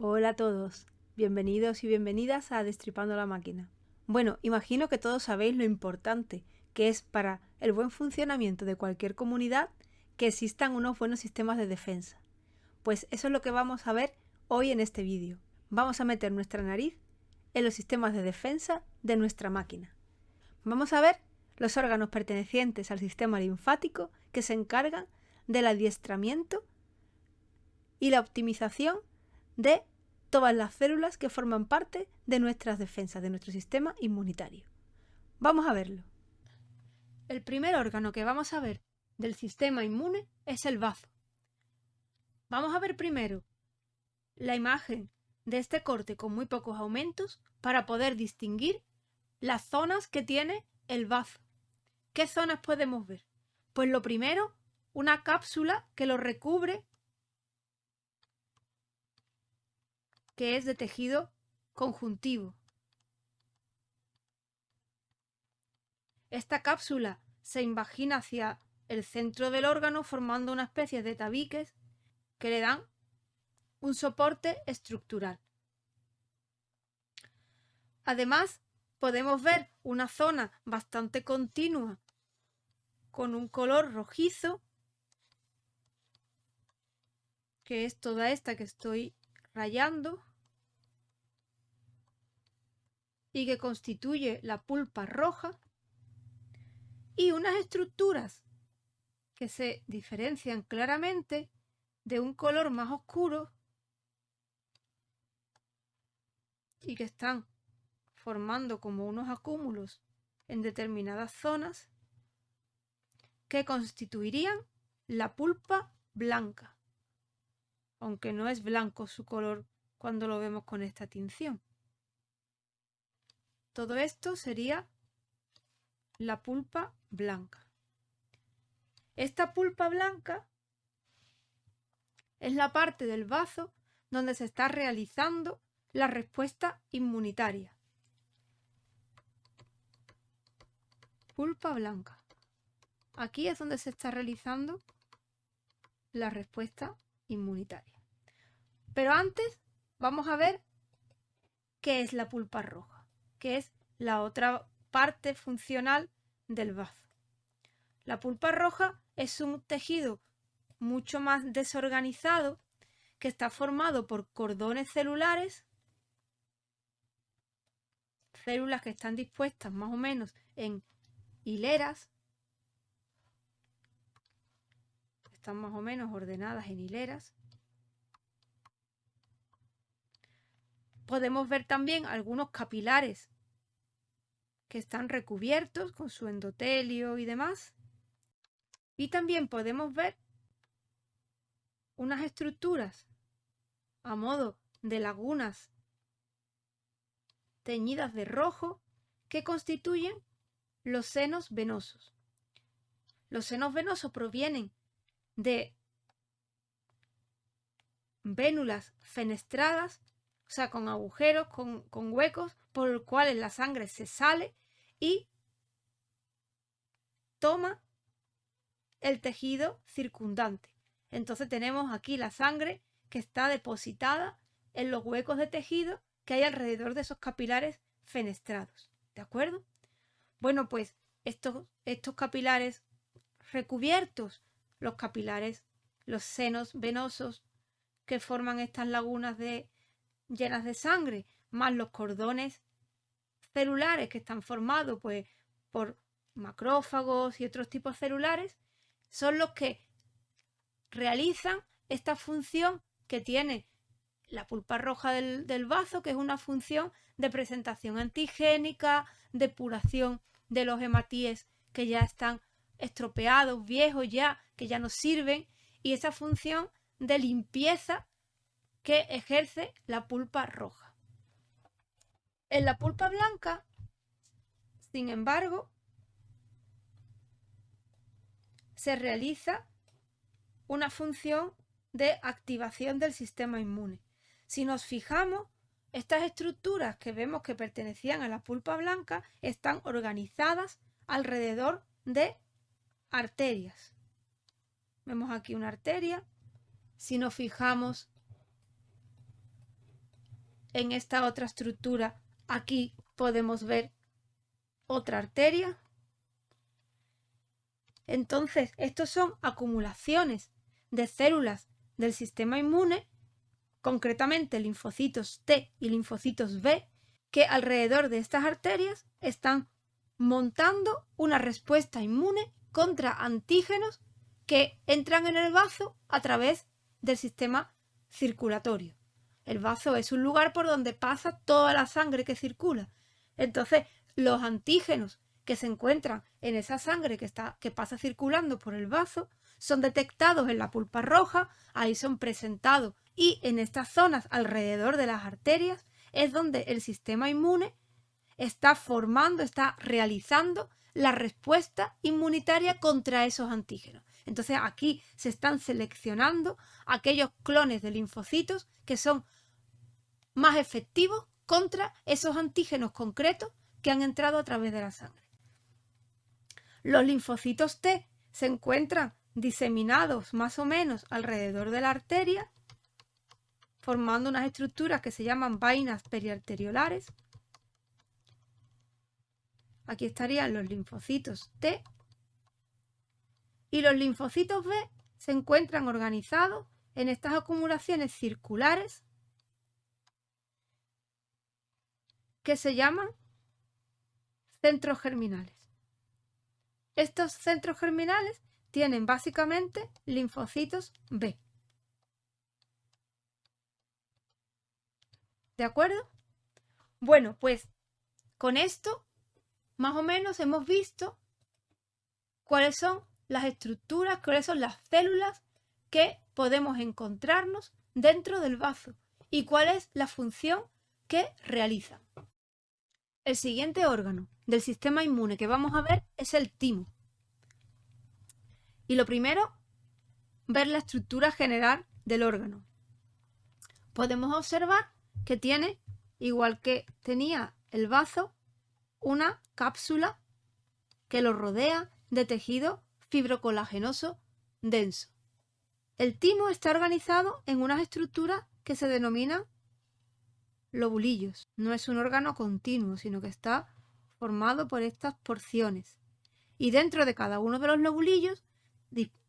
Hola a todos, bienvenidos y bienvenidas a Destripando la Máquina. Bueno, imagino que todos sabéis lo importante que es para el buen funcionamiento de cualquier comunidad que existan unos buenos sistemas de defensa. Pues eso es lo que vamos a ver hoy en este vídeo. Vamos a meter nuestra nariz en los sistemas de defensa de nuestra máquina. Vamos a ver los órganos pertenecientes al sistema linfático que se encargan del adiestramiento y la optimización de todas las células que forman parte de nuestras defensas, de nuestro sistema inmunitario. Vamos a verlo. El primer órgano que vamos a ver del sistema inmune es el bazo. Vamos a ver primero la imagen de este corte con muy pocos aumentos para poder distinguir las zonas que tiene el bazo. ¿Qué zonas podemos ver? Pues lo primero, una cápsula que lo recubre, que es de tejido conjuntivo. Esta cápsula se invagina hacia el centro del órgano formando una especie de tabiques que le dan un soporte estructural. Además, podemos ver una zona bastante continua con un color rojizo, que es toda esta que estoy rayando, y que constituye la pulpa roja, y unas estructuras que se diferencian claramente de un color más oscuro y que están formando como unos acúmulos en determinadas zonas que constituirían la pulpa blanca, aunque no es blanco su color cuando lo vemos con esta tinción. Todo esto sería la pulpa blanca. Esta pulpa blanca es la parte del bazo donde se está realizando la respuesta inmunitaria. Pulpa blanca. Aquí es donde se está realizando la respuesta inmunitaria. Pero antes vamos a ver qué es la pulpa roja, que es la otra parte funcional del bazo. La pulpa roja es un tejido mucho más desorganizado que está formado por cordones celulares, células que están dispuestas más o menos en hileras, están más o menos ordenadas en hileras. Podemos ver también algunos capilares que están recubiertos con su endotelio y demás. Y también podemos ver unas estructuras a modo de lagunas teñidas de rojo que constituyen los senos venosos. Los senos venosos provienen de vénulas fenestradas, o sea, con agujeros, con huecos, por los cuales la sangre se sale y toma el tejido circundante. Entonces tenemos aquí la sangre que está depositada en los huecos de tejido que hay alrededor de esos capilares fenestrados. ¿De acuerdo? Bueno, pues estos capilares recubiertos, los capilares, los senos venosos que forman estas lagunas llenas de sangre, más los cordones celulares que están formados pues, por macrófagos y otros tipos celulares, son los que realizan esta función que tiene la pulpa roja del bazo, que es una función de presentación antigénica, depuración de los hematíes que ya están estropeados, viejos ya, que ya no sirven, y esa función de limpieza que ejerce la pulpa roja. En la pulpa blanca, sin embargo, se realiza una función de activación del sistema inmune. Si nos fijamos, estas estructuras que vemos que pertenecían a la pulpa blanca están organizadas alrededor de arterias. Vemos aquí una arteria. Si nos fijamos en esta otra estructura, aquí podemos ver otra arteria. Entonces, estos son acumulaciones de células del sistema inmune, concretamente linfocitos T y linfocitos B, que alrededor de estas arterias están montando una respuesta inmune contra antígenos que entran en el bazo a través del sistema circulatorio. El bazo es un lugar por donde pasa toda la sangre que circula. Entonces, los antígenos que se encuentran en esa sangre que pasa circulando por el bazo son detectados en la pulpa roja, ahí son presentados, y en estas zonas alrededor de las arterias es donde el sistema inmune está realizando la respuesta inmunitaria contra esos antígenos. Entonces aquí se están seleccionando aquellos clones de linfocitos que son más efectivos contra esos antígenos concretos que han entrado a través de la sangre. Los linfocitos T se encuentran diseminados más o menos alrededor de la arteria, formando unas estructuras que se llaman vainas periarteriolares. Aquí estarían los linfocitos T. Y los linfocitos B se encuentran organizados en estas acumulaciones circulares que se llaman centros germinales. Estos centros germinales tienen básicamente linfocitos B. ¿De acuerdo? Bueno, pues con esto más o menos hemos visto cuáles son las estructuras, cuáles son las células que podemos encontrarnos dentro del bazo y cuál es la función que realizan. El siguiente órgano del sistema inmune que vamos a ver es el timo. Y lo primero, ver la estructura general del órgano. Podemos observar que tiene, igual que tenía el bazo, una cápsula que lo rodea de tejido fibrocolagenoso denso. El timo está organizado en unas estructuras que se denominan lobulillos. No es un órgano continuo, sino que está formado por estas porciones. Y dentro de cada uno de los lobulillos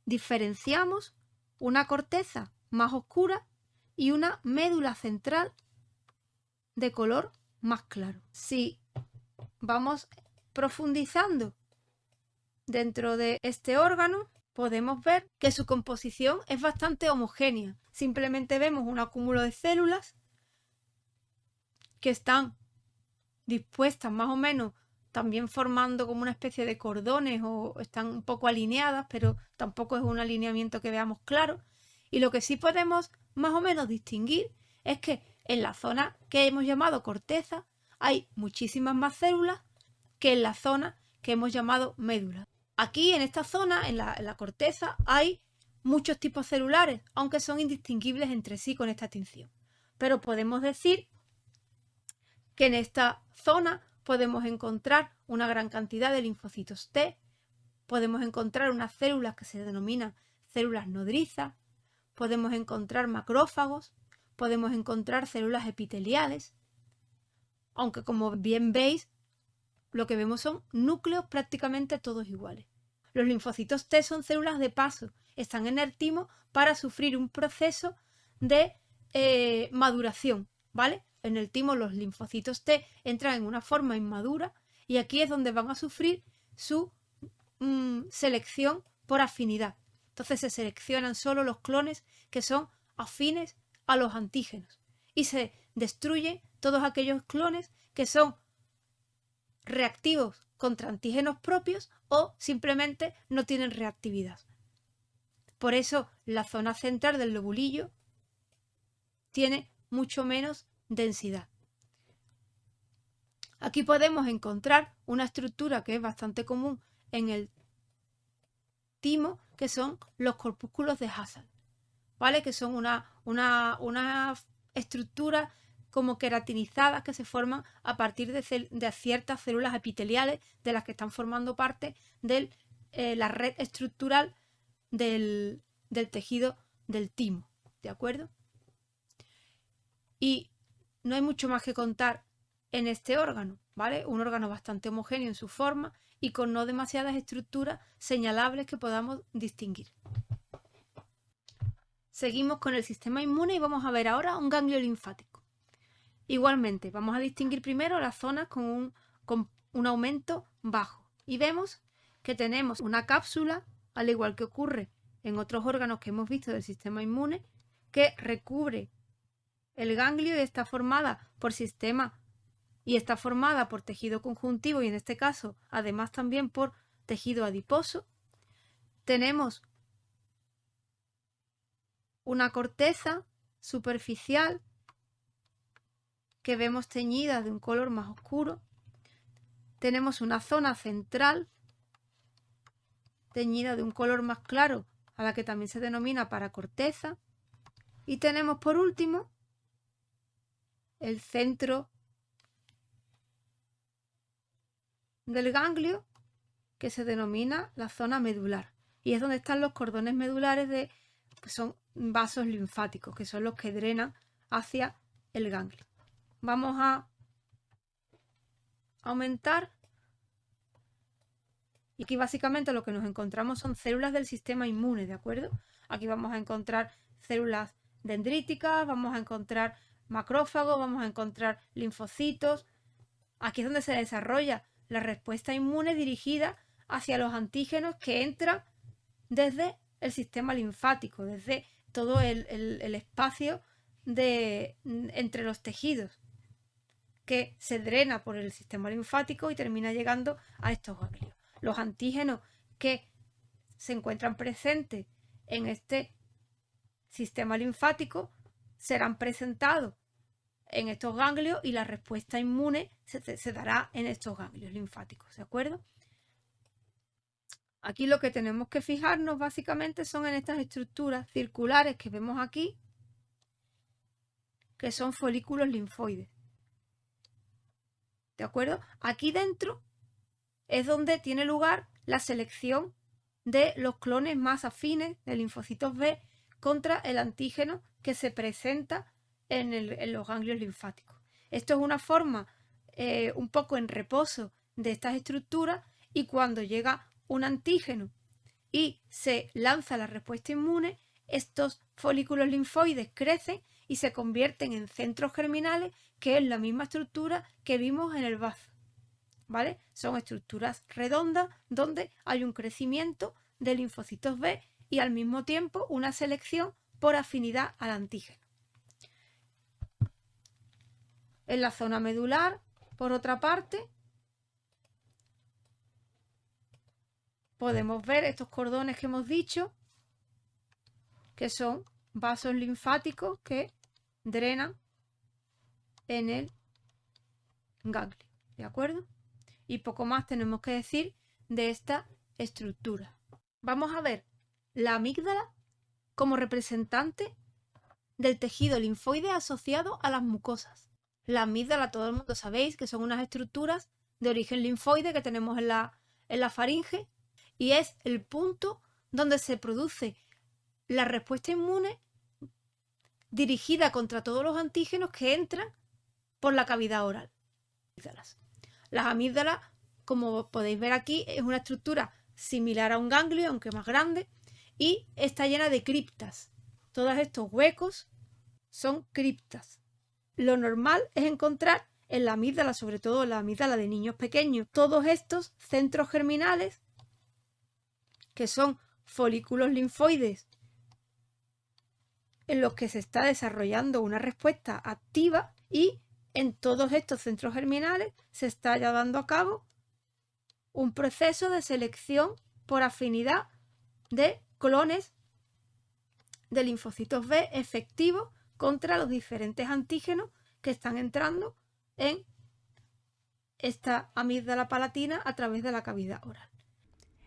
diferenciamos una corteza más oscura y una médula central de color más claro. Si vamos profundizando dentro de este órgano, podemos ver que su composición es bastante homogénea. Simplemente vemos un acúmulo de células que están dispuestas más o menos, también formando como una especie de cordones, o están un poco alineadas, pero tampoco es un alineamiento que veamos claro. Y lo que sí podemos más o menos distinguir es que en la zona que hemos llamado corteza hay muchísimas más células que en la zona que hemos llamado médula. Aquí en esta zona, en la corteza, hay muchos tipos celulares, aunque son indistinguibles entre sí con esta tinción. Pero podemos decir que en esta zona podemos encontrar una gran cantidad de linfocitos T, podemos encontrar unas células que se denominan células nodrizas, podemos encontrar macrófagos, podemos encontrar células epiteliales, aunque como bien veis, lo que vemos son núcleos prácticamente todos iguales. Los linfocitos T son células de paso, están en el timo para sufrir un proceso de maduración, ¿vale? En el timo los linfocitos T entran en una forma inmadura y aquí es donde van a sufrir su selección por afinidad. Entonces se seleccionan solo los clones que son afines a los antígenos y se destruyen todos aquellos clones que son reactivos contra antígenos propios o simplemente no tienen reactividad. Por eso la zona central del lobulillo tiene mucho menos densidad. Aquí podemos encontrar una estructura que es bastante común en el timo, que son los corpúsculos de Hassall, ¿vale? Que son una estructura como queratinizadas que se forman a partir de ciertas células epiteliales de las que están formando parte de la red estructural del tejido del timo, ¿de acuerdo? Y no hay mucho más que contar en este órgano, ¿vale? Un órgano bastante homogéneo en su forma y con no demasiadas estructuras señalables que podamos distinguir. Seguimos con el sistema inmune y vamos a ver ahora un ganglio linfático. Igualmente, vamos a distinguir primero las zonas con un aumento bajo. Y vemos que tenemos una cápsula, al igual que ocurre en otros órganos que hemos visto del sistema inmune, que recubre el ganglio y está formada por tejido conjuntivo y en este caso además también por tejido adiposo. Tenemos una corteza superficial que vemos teñida de un color más oscuro. Tenemos una zona central teñida de un color más claro, a la que también se denomina paracorteza. Y tenemos por último el centro del ganglio, que se denomina la zona medular. Y es donde están los cordones medulares pues son vasos linfáticos, que son los que drenan hacia el ganglio. Vamos a aumentar. Y aquí básicamente lo que nos encontramos son células del sistema inmune, ¿de acuerdo? Aquí vamos a encontrar células dendríticas, vamos a encontrar macrófagos, vamos a encontrar linfocitos. Aquí es donde se desarrolla la respuesta inmune dirigida hacia los antígenos que entran desde el sistema linfático, desde todo el espacio entre los tejidos, que se drena por el sistema linfático y termina llegando a estos ganglios. Los antígenos que se encuentran presentes en este sistema linfático serán presentados en estos ganglios y la respuesta inmune se dará en estos ganglios linfáticos, ¿de acuerdo? Aquí lo que tenemos que fijarnos básicamente son en estas estructuras circulares que vemos aquí, que son folículos linfoides. ¿De acuerdo? Aquí dentro es donde tiene lugar la selección de los clones más afines de linfocitos B contra el antígeno que se presenta en los ganglios linfáticos. Esto es una forma un poco en reposo de estas estructuras, y cuando llega un antígeno y se lanza la respuesta inmune, estos folículos linfoides crecen y se convierten en centros germinales, que es la misma estructura que vimos en el bazo, ¿vale? Son estructuras redondas donde hay un crecimiento de linfocitos B y al mismo tiempo una selección por afinidad al antígeno. En la zona medular, por otra parte, podemos ver estos cordones que hemos dicho, que son vasos linfáticos que drenan en el ganglio, ¿de acuerdo? Y poco más tenemos que decir de esta estructura. Vamos a ver la amígdala como representante del tejido linfoide asociado a las mucosas. La amígdala, todo el mundo sabéis que son unas estructuras de origen linfoide que tenemos en la faringe, y es el punto donde se produce la respuesta inmune dirigida contra todos los antígenos que entran por la cavidad oral. Las amígdalas, como podéis ver aquí, es una estructura similar a un ganglio, aunque más grande, y está llena de criptas. Todos estos huecos son criptas. Lo normal es encontrar en la amígdala, sobre todo en la amígdala de niños pequeños, todos estos centros germinales, que son folículos linfoides en los que se está desarrollando una respuesta activa, y en todos estos centros germinales se está llevando a cabo un proceso de selección por afinidad de clones de linfocitos B efectivos contra los diferentes antígenos que están entrando en esta amígdala palatina a través de la cavidad oral.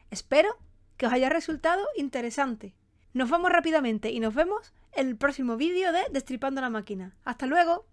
Espero que os haya resultado interesante. Nos vamos rápidamente y nos vemos en el próximo vídeo de Destripando la Máquina. ¡Hasta luego!